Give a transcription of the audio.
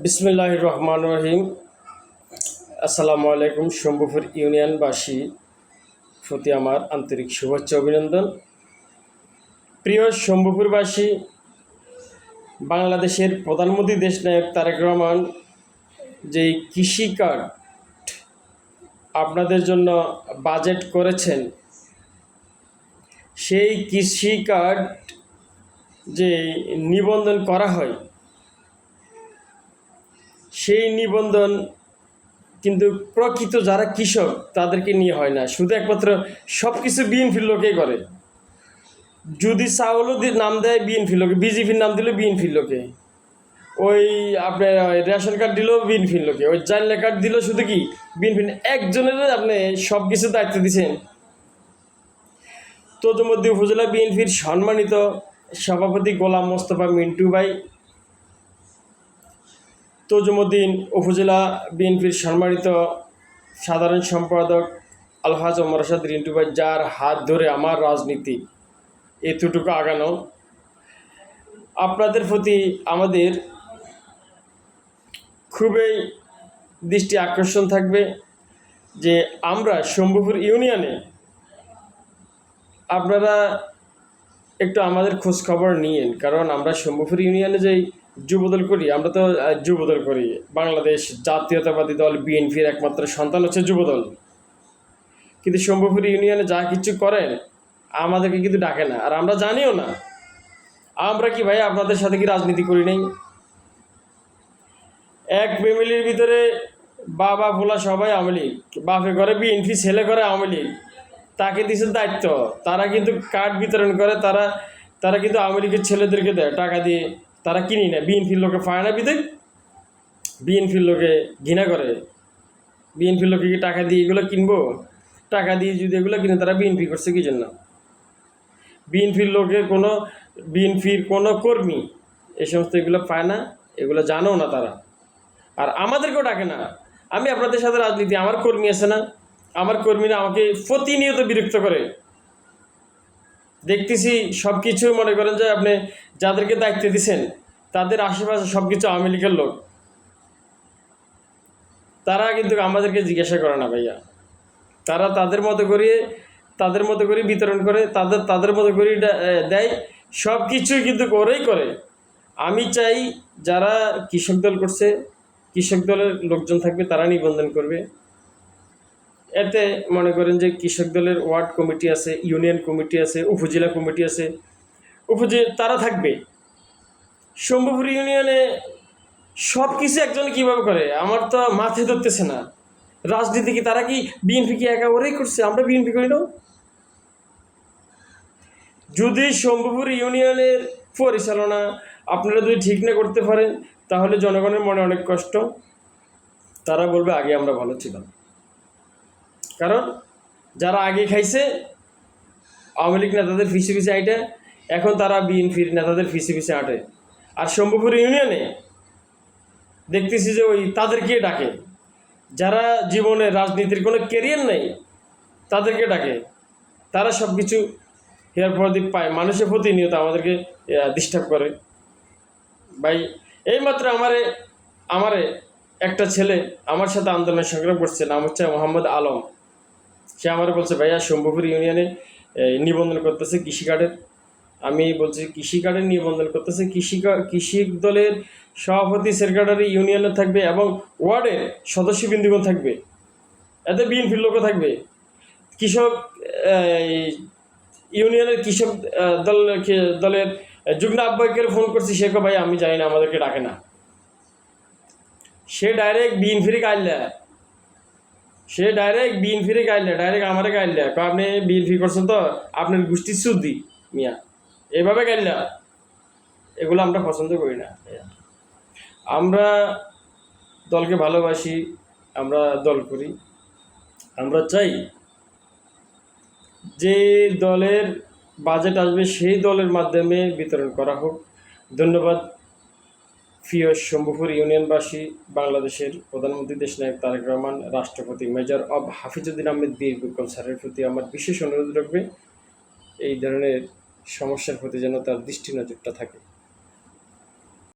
বিসমিল্লাহির রহমানির রহিম। আসসালামু আলাইকুম। শম্ভুপুর ইউনিয়নবাসী প্রতি আমার আন্তরিক শুভেচ্ছা অভিনন্দন। প্রিয় শম্ভুপুরবাসী, বাংলাদেশের প্রধানমন্ত্রী দেশনায়ক তারেক রহমান যেই কৃষি কার্ড আপনাদের জন্য বাজেট করেছেন, সেই কৃষি কার্ড যে নিবন্ধন করা হয়, সেই নিবন্ধন কিন্তু প্রকৃত যারা কৃষক তাদেরকে নিয়ে হয় না, শুধু একমাত্র সব কিছু বিএনপির লোকেই করে। যদি চাউলও নাম দেয় বিএনপির লোকে, বিজেপির নাম দিল বিএনপির লোকে, ওই আপনার রেশন কার্ড দিল বিএনপির লোকে, ওই জানলা কার্ড দিল শুধু কি বিএনপি। একজনের আপনি সব কিছু দায়িত্ব দিচ্ছেন। তজুমদ্দি উপজেলা বিএনপির সম্মানিত সভাপতি গোলাম মোস্তফা মিন্টু ভাই, তজুমুদ্দিন উপজেলা বিএনপির সম্মানিত সাধারণ সম্পাদক আলহাজ ওমর আসাদ রিন্টু ভাই, যার হাত ধরে আমার রাজনীতি এতটুকু আগানো, আপনাদের প্রতি আমাদের খুবই দৃষ্টি আকর্ষণ থাকবে যে আমরা শম্ভুপুর ইউনিয়নে আপনারা একটু আমাদের খোঁজ খবর নিয়েন। কারণ আমরা শম্ভুপুর ইউনিয়নে যেই যুবদল করি, আমরা তো যুবদল করি। বাংলাদেশ জাতীয়তাবাদী দল বিএনপির একমাত্র সন্তান হচ্ছে যুবদল, কিন্তু শম্ভুপুর ইউনিয়নে যা কিছু করেন আমাদেরকে কিন্তু ডাকে না, আর আমরা জানিও না। আমরা কি ভাই আপনাদের সাথে কি রাজনীতি করি নাই? এক ফ্যামিলির ভিতরে বাবা ভোলা সবাই আওয়ামী লীগ, বাপে করে বিএনপি, ছেলে করে আওয়ামী লীগ, তাকে দিয়েছে দায়িত্ব। তারা কিন্তু কার্ড বিতরণ করে, তারা কিন্তু আওয়ামী লীগের ছেলেদেরকে দেয় টাকা দিয়ে। তারা কিনি না, বিএনপির লোকে পায় না বিদে, বিএনপির লোকে ঘৃণা করে। বিএনপির লোকে কি টাকা দিয়ে এগুলো কিনবো? টাকা দিয়ে যদি এগুলো কিনে, তারা বিএনপি করছে কি জন্য? বিএনপির কোনো কর্মী এই সমস্ত এগুলো পায় না, এগুলো জানেও না তারা, আর আমাদেরকেও ডাকে না। আমি আপনাদের সাথে রাজনীতি, আমার কর্মী আছে না, আমার কর্মীরা আমাকে প্রতিনিয়ত বিরক্ত করে। দেখতেছি সব কিছু মনে করেন যে আপনি যাদেরকে দায়িত্ব দিচ্ছেন তাদের আশেপাশে সব কিছু আওয়ামী লীগের লোক। তারা কিন্তু আমাদেরকে জিজ্ঞাসা করে না ভাইয়া। তারা তাদের মতো করে বিতরণ করে, তাদের মতো করে দেয়। সব কিছুই কিন্তু ওরাই করে। আমি চাই যারা কৃষক দল করছে, কৃষক দলের লোকজন থাকবে, তারা নিবন্ধন করবে। এতে মনে করেন যে কৃষক দলের ওয়ার্ড কমিটি আছে, ইউনিয়ন কমিটি আছে, উপজেলা কমিটি আছে, তারা থাকবে। শম্ভুপুর ইউনিয়নে সব কিছু একজন কীভাবে করে আমার তো মাথায় ধরতেছে না। রাজনীতি কি তারা কি বিএনপি কি একা ওরাই করছে? আমরা বিএনপি করি না? যদি শম্ভুপুর ইউনিয়নের পরিচালনা আপনারা যদি ঠিক না করতে পারেন, তাহলে জনগণের মনে অনেক কষ্ট। তারা বলবে আগে আমরা ভালো ছিলাম। কারণ যারা আগে খাইছে আওয়ামী লীগ নেতাদের ফিসে ফিসে আইটে, এখন তারা বিএনপির নেতাদের ফিসে ফিসে আটে। আর শম্ভুপুর ইউনিয়নে দেখতেছি যে ওই তাদেরকে ডাকে, যারা জীবনে রাজনীতির কোনো ক্যারিয়ার নেই তাদেরকে ডাকে। তারা সব কিছু হেয়ার প্রদীপ পায়, মানুষের প্রতিনিয়ত আমাদেরকে ডিস্টার্ব করে। ভাই এইমাত্র আমারে একটা ছেলে আমার সাথে আন্দোলন সংগ্রাম করছে, নাম হচ্ছে মোহাম্মদ আলম। সে আমার বলছে ভাইয়া শম্ভুপুর ইউনিয়নে নিবন্ধন করতেছে কৃষি কার্ডের। আমি বলছি কৃষি কার্ডের নিবন্ধন করতেছে, কৃষি দলের সভাপতি সেক্রেটারি ইউনিয়নে থাকবে এবং ওয়ার্ডের সদস্যবৃন্দগণ থাকবে, এতে বিএনপির লোকও থাকবে। কৃষক ইউনিয়নের কৃষক দলের যুগ্ম আহ্বায়কের ফোন করছি, সে ভাই আমি জানি না, আমাদেরকে ডাকে না। সে ডাইরেক্ট বিএনপির গাইলে, ডাইরেক্ট আমারে গাইলে, আপনি বিএনপি করছেন তো আপনার গোষ্ঠীর শুদ্ধি মিয়া, এভাবে গাইলা। এগুলো আমরা পছন্দ করি না। আমরা দলকে ভালোবাসি, আমরা দল করি। আমরা চাই যে দলের বাজেট আসবে সেই দলের মাধ্যমে বিতরণ করা হোক। ধন্যবাদ প্রিয় শম্ভুপুর ইউনিয়নবাসী। বাংলাদেশের প্রধানমন্ত্রী দেশনায়ক তারেক রহমান, রাষ্ট্রপতি মেজর অব হাফিজউদ্দিন আহমেদ বীর বিক্রম স্যারের প্রতি আমার বিশেষ অনুরোধ রাখবে এই ধরনের সমস্যার প্রতি যেন তার দৃষ্টি নজরটা থাকে।